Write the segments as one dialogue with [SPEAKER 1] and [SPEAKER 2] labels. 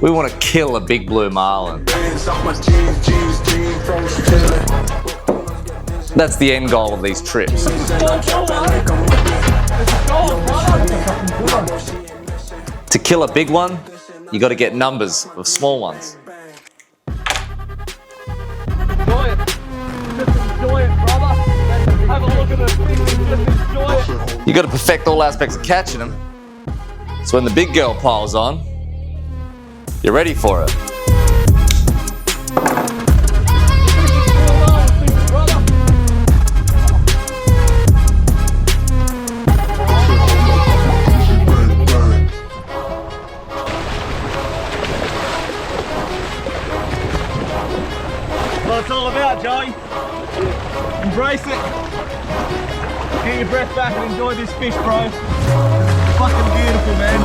[SPEAKER 1] We want to kill a big blue marlin. That's the end goal of these trips. To kill a big one, you got to get numbers of small ones.
[SPEAKER 2] Enjoy it. Just enjoy it, brother. Have a look at this thing and just enjoy it.
[SPEAKER 1] You got to perfect all aspects of catching them. So when the big girl piles on, you're ready for it.
[SPEAKER 2] Well, it's all about, Joey. Embrace it. Get your breath back and enjoy this fish, bro. It's fucking beautiful, man.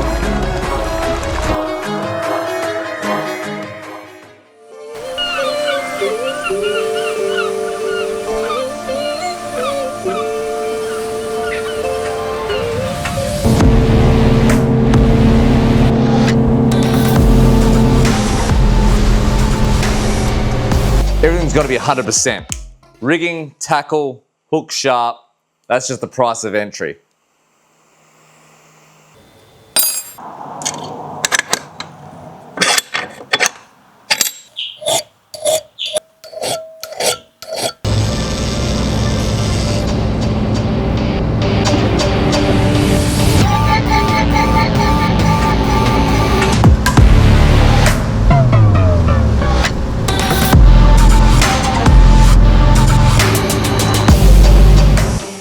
[SPEAKER 1] Everything's got to be 100%. Rigging, tackle, hook sharp, that's just the price of entry.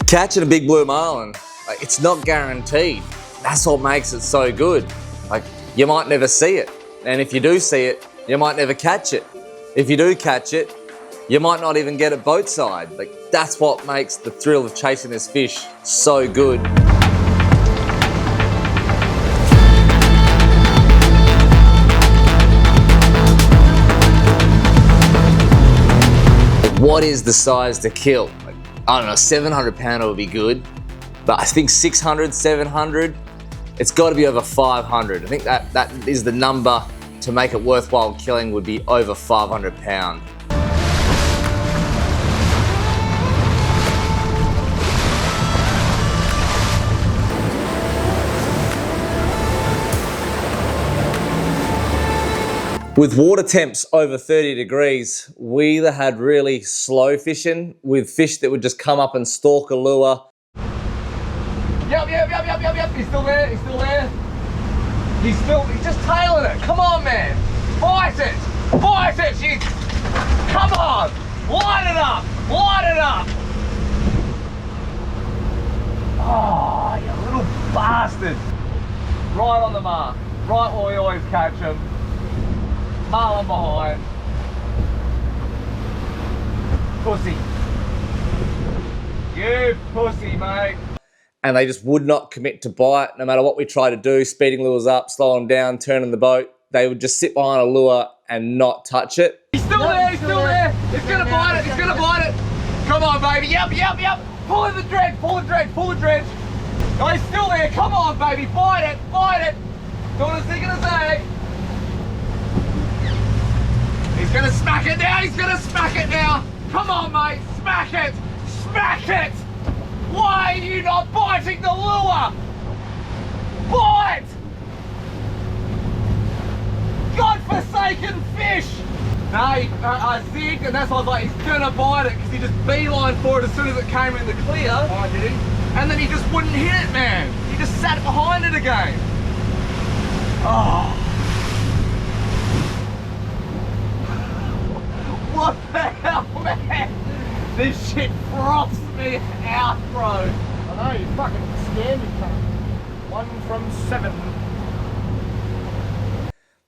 [SPEAKER 1] Catching a big blue marlin, like, it's not guaranteed. That's what makes it so good. Like, you might never see it. And if you do see it, you might never catch it. If you do catch it, you might not even get it boat side. Like, that's what makes the thrill of chasing this fish so good. What is the size to kill? Like, I don't know, 700 pounder would be good, but I think 600, 700, it's got to be over 500. I think that is the number to make it worthwhile killing, would be over 500 pound. With water temps over 30 degrees, we either had really slow fishing with fish that would just come up and stalk a lure.
[SPEAKER 2] Yep. He's still there. He's just tailing it. Come on, man. Fight it. You. Come on. Light it up. Oh, you little bastard. Right on the mark. Right where we always catch them. Marlin behind. Pussy. You pussy, mate.
[SPEAKER 1] And they just would not commit to bite, no matter what we tried to do, speeding lures up, slowing them down, turning the boat. They would just sit behind a lure and not touch it.
[SPEAKER 2] He's still there. He's gonna bite it. Come on, baby. Yep. Pull the dredge. Oh, he's still there. Come on, baby. Bite it. Don't know what he's gonna say. He's gonna smack it now. Come on, mate. Smack it. Why are you not biting the lure? Bite! Godforsaken fish! No, I zigged, and that's why I was like, he's gonna bite it, because he just beeline for it as soon as it came in the clear. Oh, did he? And then he just wouldn't hit it, man. He just sat behind it again. Oh. What the hell, man? This shit froths me out, bro.
[SPEAKER 3] I know, you fucking scared me, cunt. 1 from 7.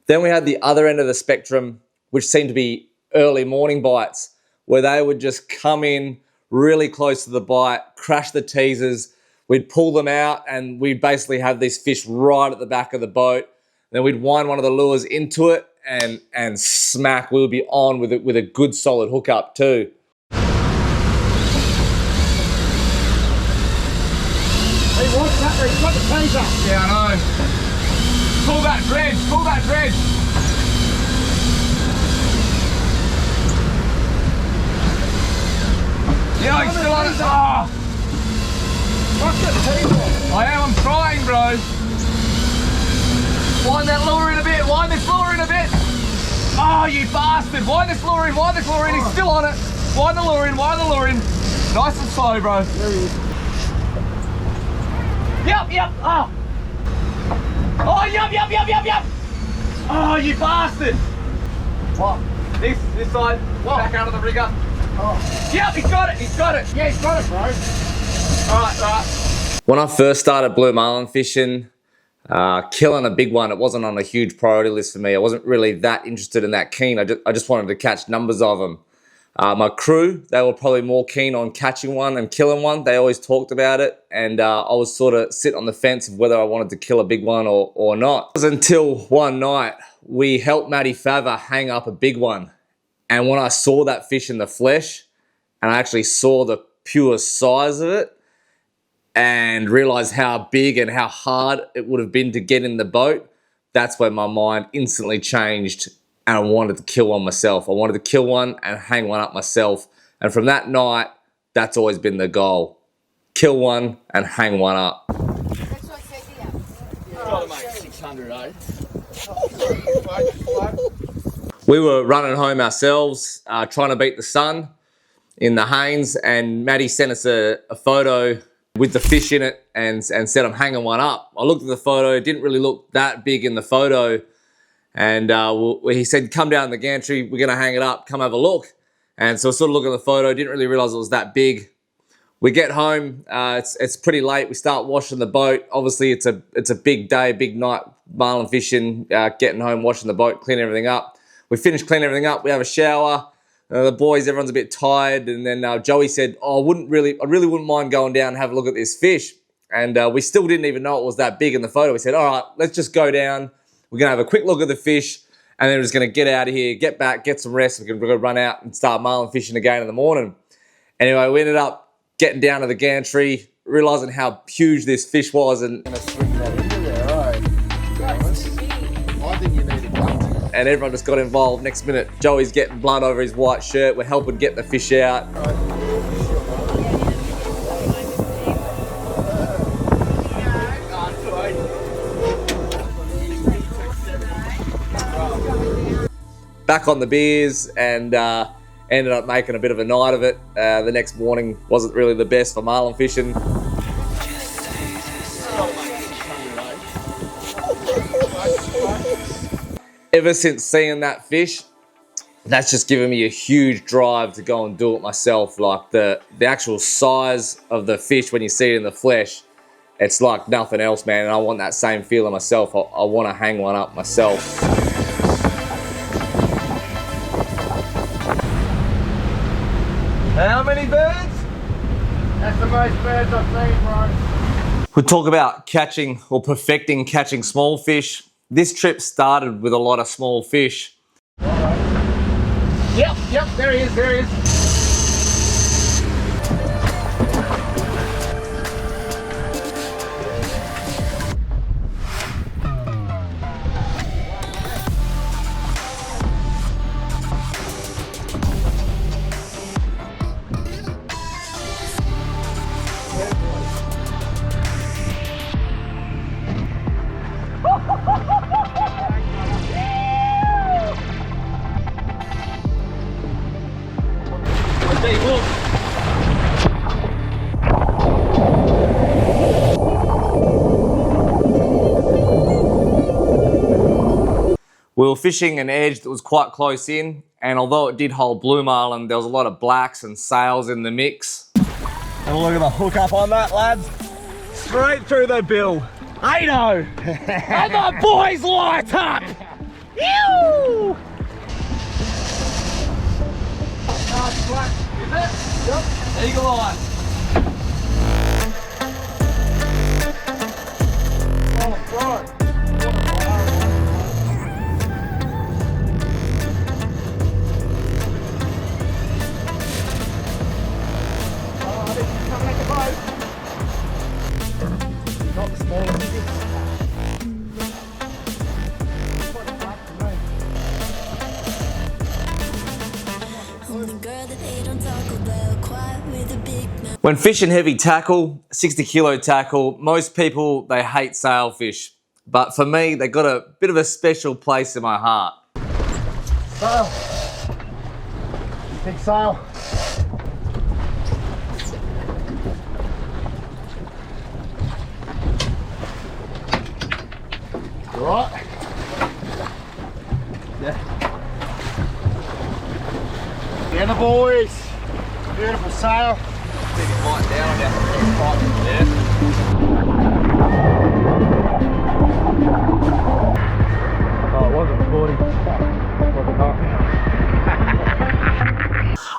[SPEAKER 1] Then we had the other end of the spectrum, which seemed to be early morning bites, where they would just come in really close to the bite, crash the teasers, we'd pull them out, and we'd basically have these fish right at the back of the boat. Then we'd wind one of the lures into it and smack. We would be on with it with a good solid hookup too.
[SPEAKER 3] He wants that, he's got the taser.
[SPEAKER 2] Yeah, I know. Pull that dredge. he's still on it. Oh. I am, I'm trying, bro. Wind that lure in a bit, wind this lure in a bit. Oh, you bastard. Wind this lure in, he's still on it. Wind the lure in, Nice and slow, bro.
[SPEAKER 3] There he is.
[SPEAKER 2] Yep, oh. Oh, yep. Oh, you bastard.
[SPEAKER 3] What?
[SPEAKER 2] This side, back out of the rigger.
[SPEAKER 3] Oh.
[SPEAKER 2] Yep, he's got it.
[SPEAKER 3] Yeah, he's got it, bro.
[SPEAKER 2] All right.
[SPEAKER 1] When I first started blue marlin fishing, killing a big one, it wasn't on a huge priority list for me. I wasn't really that interested in that keen. I just wanted to catch numbers of them. My crew, they were probably more keen on catching one and killing one. They always talked about it, and I was sort of sitting on the fence of whether I wanted to kill a big one or not. It was until one night we helped Matty Fava hang up a big one, and when I saw that fish in the flesh, and I actually saw the pure size of it, and realized how big and how hard it would have been to get in the boat, that's when my mind instantly changed and I wanted to kill one myself. I wanted to kill one and hang one up myself. And from that night, that's always been the goal. Kill one and hang one up. We were running home ourselves, trying to beat the sun in the Haines, and Maddie sent us a photo with the fish in it and said, I'm hanging one up. I looked at the photo, it didn't really look that big in the photo. And he said, come down the gantry, we're gonna hang it up, come have a look. And so I sort of looked at the photo, didn't really realize it was that big. We get home, it's pretty late, we start washing the boat. Obviously it's a big day, big night, marlin fishing, getting home, washing the boat, cleaning everything up. We finish cleaning everything up, we have a shower. The boys, everyone's a bit tired, and then Joey said, I really wouldn't mind going down and have a look at this fish. And we still didn't even know it was that big in the photo. We said, all right, let's just go down. We're gonna have a quick look at the fish, and then we're just gonna get out of here, get back, get some rest. We're gonna run out and start marlin fishing again in the morning. Anyway, we ended up getting down to the gantry, realizing how huge this fish was, and everyone just got involved. Next minute, Joey's getting blood over his white shirt. We're helping get the fish out. Back on the beers, and ended up making a bit of a night of it. The next morning wasn't really the best for marlin fishing. Ever since seeing that fish, that's just given me a huge drive to go and do it myself. Like the actual size of the fish when you see it in the flesh, it's like nothing else, man. And I want that same feeling myself. I want to hang one up myself.
[SPEAKER 2] How many birds?
[SPEAKER 3] That's the most birds I've seen, bro.
[SPEAKER 1] We talk about catching or perfecting catching small fish. This trip started with a lot of small fish.
[SPEAKER 2] Yep, there he is.
[SPEAKER 1] We were fishing an edge that was quite close in, and although it did hold blue marlin, there was a lot of blacks and sails in the mix.
[SPEAKER 2] Have a look at the hook up on that, lads. Straight through the bill. 8-0. And the boys light up. Ew. Nice black, is it? Yep. Eagle eye.
[SPEAKER 3] Oh, bro. Not the smallest, is it?
[SPEAKER 4] I'm the girl that they don't talk about, quiet with a big
[SPEAKER 1] When fishing heavy tackle, 60 kilo tackle, most people, they hate sailfish. But for me, they got a bit of a special place in my heart.
[SPEAKER 3] Sail. Big sail. You alright?
[SPEAKER 1] Yeah.
[SPEAKER 3] Together, boys. Beautiful sail.
[SPEAKER 1] Take it right down now. Yeah.
[SPEAKER 3] Oh, it wasn't recording. Was it not?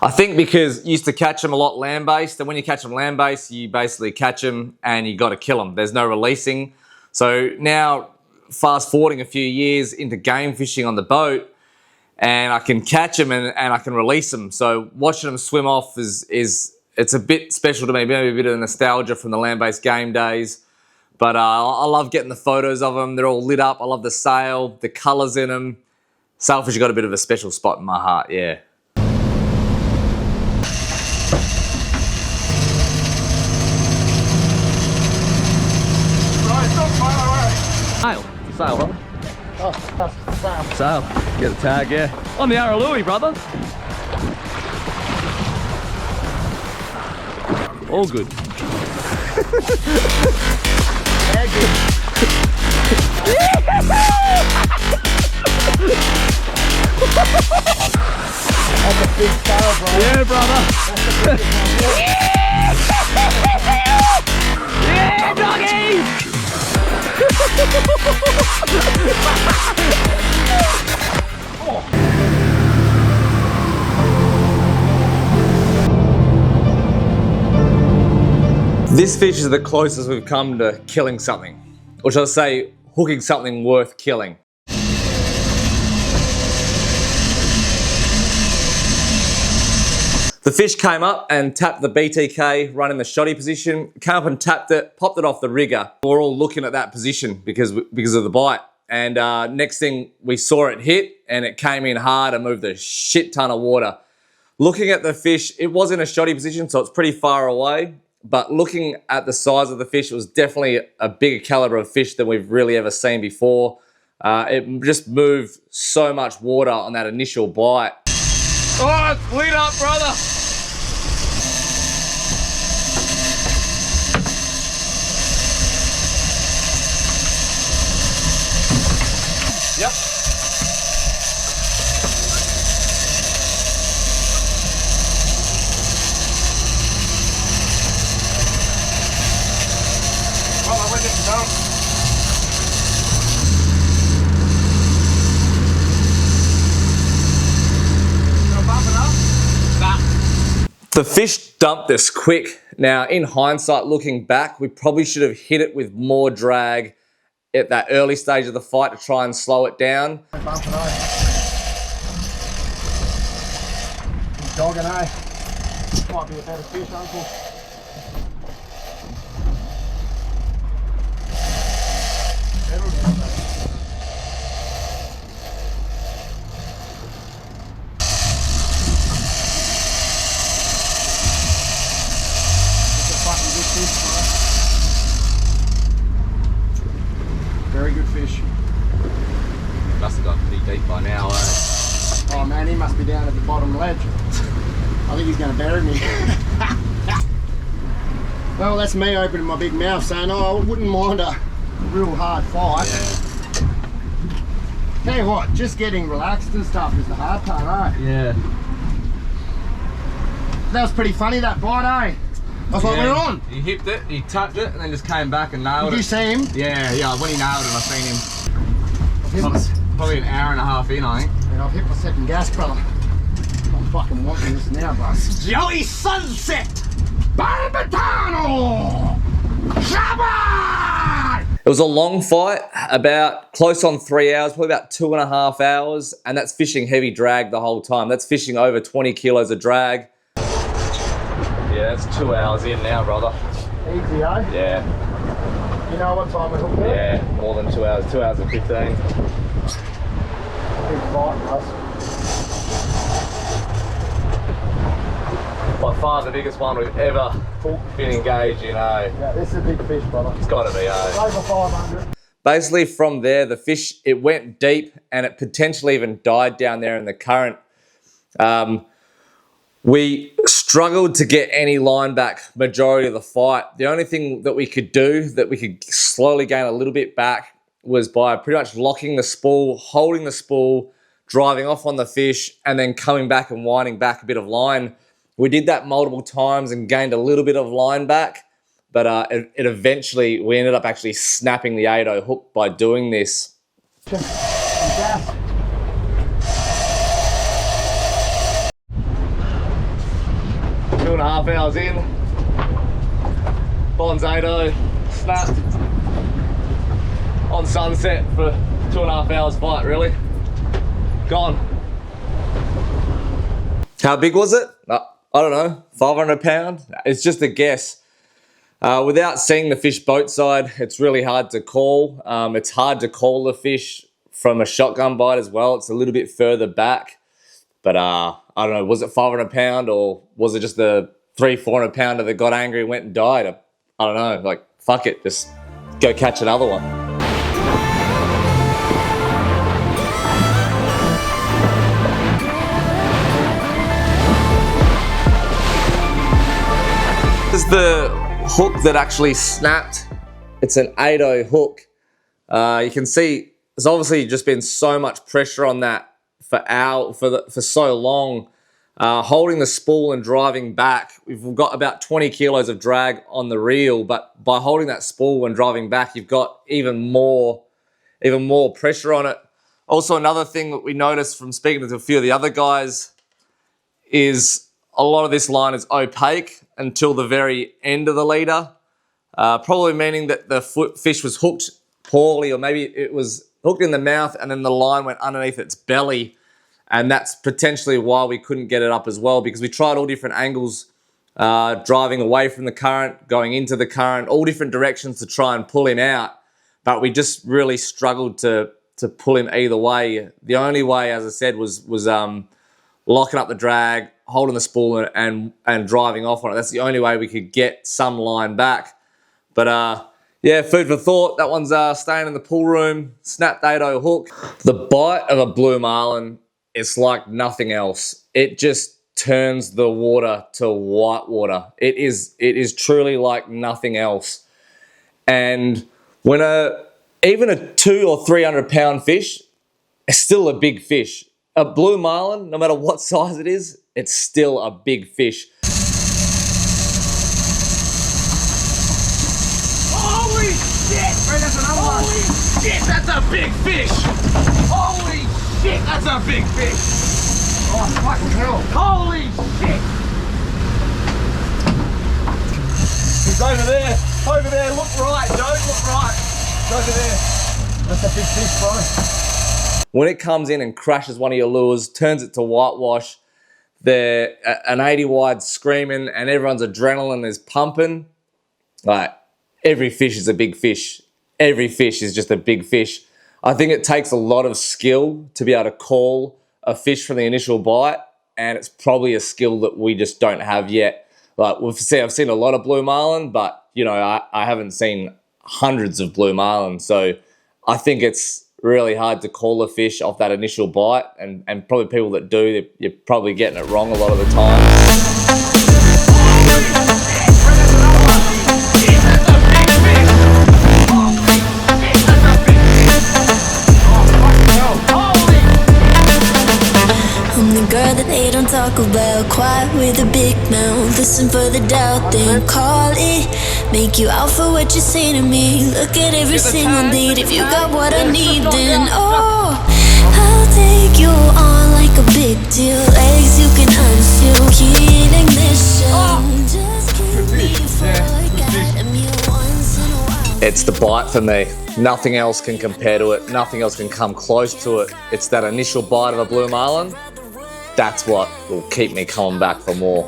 [SPEAKER 1] I think because you used to catch them a lot land-based, and when you catch them land-based, you basically catch them and you got to kill them. There's no releasing. So now, fast forwarding a few years into game fishing on the boat, and I can catch them and I can release them. So watching them swim off is it's a bit special to me, maybe a bit of nostalgia from the land-based game days. But I love getting the photos of them. They're all lit up. I love the sail, the colours in them. Sailfish have got a bit of a special spot in my heart, yeah. Sail. Sail, brother.
[SPEAKER 3] Oh, that's the sail.
[SPEAKER 1] Sail. Get the tag, yeah. On the Aralui, brother. All good.
[SPEAKER 3] Yeah, good. That's a big sail, bro.
[SPEAKER 1] Yeah, brother. Yeah, doggy! This fish is the closest we've come to killing something, or shall I say, hooking something worth killing. The fish came up and tapped the BTK, running the shoddy position, came up and tapped it, popped it off the rigger. We're all looking at that position because of the bite. And next thing we saw it hit and it came in hard and moved a shit ton of water. Looking at the fish, it was in a shoddy position, so it's pretty far away. But looking at the size of the fish, it was definitely a bigger caliber of fish than we've really ever seen before. It just moved so much water on that initial bite.
[SPEAKER 2] Oh, it's lit up, brother. Yep. Well, I went into dump.
[SPEAKER 1] The fish dumped this quick. Now, in hindsight, looking back, we probably should have hit it with more drag at that early stage of the fight to try and slow it down.
[SPEAKER 3] Bumping, eh? He's dogging, eh? Might be a better fish, uncle. Very good fish.
[SPEAKER 1] Must have got pretty deep by now, eh?
[SPEAKER 3] Oh man, he must be down at the bottom ledge. I think he's going to bury me. Well, that's me opening my big mouth saying, oh, I wouldn't mind a real hard fight.
[SPEAKER 1] Yeah.
[SPEAKER 3] Tell you what, just getting relaxed and stuff is the hard part, eh?
[SPEAKER 1] Yeah.
[SPEAKER 3] That was pretty funny, that bite, eh? I thought we were on.
[SPEAKER 1] He hipped it, he tapped it, and then just came back and nailed
[SPEAKER 3] Did you see him?
[SPEAKER 1] Yeah, when he nailed it, I seen him.
[SPEAKER 3] I've hit my,
[SPEAKER 1] Probably an hour and a half in, I think.
[SPEAKER 3] yeah, I've hit my second gas, brother. I'm fucking wanting this now, bus.
[SPEAKER 2] Joey Sunset.
[SPEAKER 3] Barbatano! Shabbat!
[SPEAKER 1] It was a long fight, about close on 3 hours, probably about 2.5 hours, and that's fishing heavy drag the whole time. That's fishing over 20 kilos of drag. Yeah, that's 2 hours in now, brother.
[SPEAKER 3] Easy, eh?
[SPEAKER 1] Yeah,
[SPEAKER 3] You know what time we hooked it?
[SPEAKER 1] yeah, more than 2 hours, 2 hours and 15.
[SPEAKER 3] Big fight, Russ.
[SPEAKER 1] By far the biggest one we've ever been engaged in, eh?
[SPEAKER 3] Yeah, this is a big fish, brother.
[SPEAKER 1] It's gotta be, eh?
[SPEAKER 3] It's over 500.
[SPEAKER 1] Basically from there, the fish, it went deep and it potentially even died down there in the current. We struggled to get any line back majority of the fight. The only thing that we could do, that we could slowly gain a little bit back, was by pretty much locking the spool, holding the spool, driving off on the fish, and then coming back and winding back a bit of line. We did that multiple times and gained a little bit of line back, but it eventually, we ended up actually snapping the 8-0 hook by doing this. 2.5 hours in, Bond's 8-0, snapped on sunset for 2.5 hours fight, really. Gone. How big was it? I don't know, 500 pound? It's just a guess. Without seeing the fish boat side, it's really hard to call. It's hard to call the fish from a shotgun bite as well. It's a little bit further back. But I don't know, was it 500 pound or was it just the 300-400 pounder that got angry and went and died? I don't know, like, fuck it, just go catch another one. This is the hook that actually snapped. It's an 8-0 hook. You can see there's obviously just been so much pressure on that for so long. Holding the spool and driving back, we've got about 20 kilos of drag on the reel, but by holding that spool and driving back, you've got even more pressure on it. Also, another thing that we noticed from speaking to a few of the other guys is a lot of this line is opaque until the very end of the leader, probably meaning that the fish was hooked poorly, or maybe it was hooked in the mouth and then the line went underneath its belly. And that's potentially why we couldn't get it up as well, because we tried all different angles, driving away from the current, going into the current, all different directions to try and pull him out. But we just really struggled to pull him either way. The only way, as I said, was locking up the drag, holding the spool and driving off on it. That's the only way we could get some line back. But yeah, food for thought. That one's staying in the pool room. Snapped 8-0 hook. The bite of a blue marlin, it's like nothing else. It just turns the water to white water. It is truly like nothing else. And when even a 200 or 300 pound fish, it's still a big fish. A blue marlin, no matter what size it is, it's still a big fish.
[SPEAKER 2] Holy shit!
[SPEAKER 3] Wait, that's another one.
[SPEAKER 2] Holy shit, that's a big fish! Holy shit, that's a big fish!
[SPEAKER 3] Oh, fucking hell.
[SPEAKER 2] Holy shit! He's over there. Over there. Look right, Joe. Look right. He's over there.
[SPEAKER 3] That's a big fish, bro.
[SPEAKER 1] When it comes in and crashes one of your lures, turns it to whitewash, an 80 wide screaming and everyone's adrenaline is pumping, like, every fish is a big fish. Every fish is just a big fish. I think it takes a lot of skill to be able to call a fish from the initial bite, and it's probably a skill that we just don't have yet. Like, I've seen a lot of blue marlin, but you know, I haven't seen hundreds of blue marlin. So I think it's really hard to call a fish off that initial bite, and probably people that do, you're probably getting it wrong a lot of the time.
[SPEAKER 4] Girl that they don't talk about, quiet with a big mouth. Listen for the doubt, then call it. Make you out for what you say to me. Look at every single need. If you got what I need, then oh, I'll take you on like a big deal. Legs you can unseal, key ignition. Just keep me forget me once in a while.
[SPEAKER 1] It's the bite for me. Nothing else can compare to it. Nothing else can come close to it. It's that initial bite of a blue marlin. That's what will keep me coming back for more.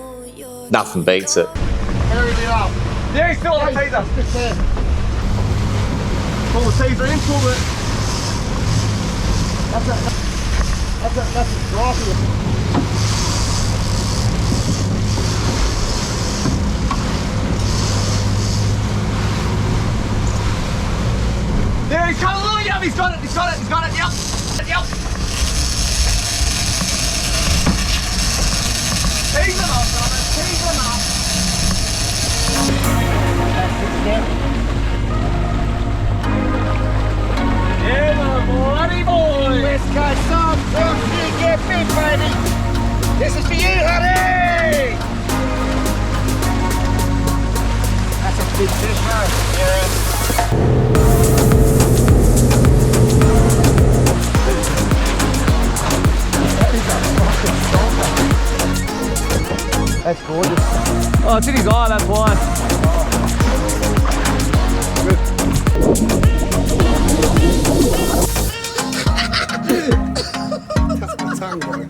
[SPEAKER 1] Nothing beats it.
[SPEAKER 3] Hurry up.
[SPEAKER 2] Yeah, he's still on the teaser.
[SPEAKER 3] Stick there.
[SPEAKER 2] Pull the teaser in, pull it.
[SPEAKER 3] That's a drop here.
[SPEAKER 2] he's got it, he's got it, he's got it, yep. Yep. Tease him up, brother, tease him up. Yeah, my bloody boy.
[SPEAKER 3] Westcoast song. Well, you get big, baby. This is for you, honey. That's a big fish, mate. Yeah. That's gorgeous.
[SPEAKER 2] Oh, it's in his eye, that's why.
[SPEAKER 3] That's my tongue, bro.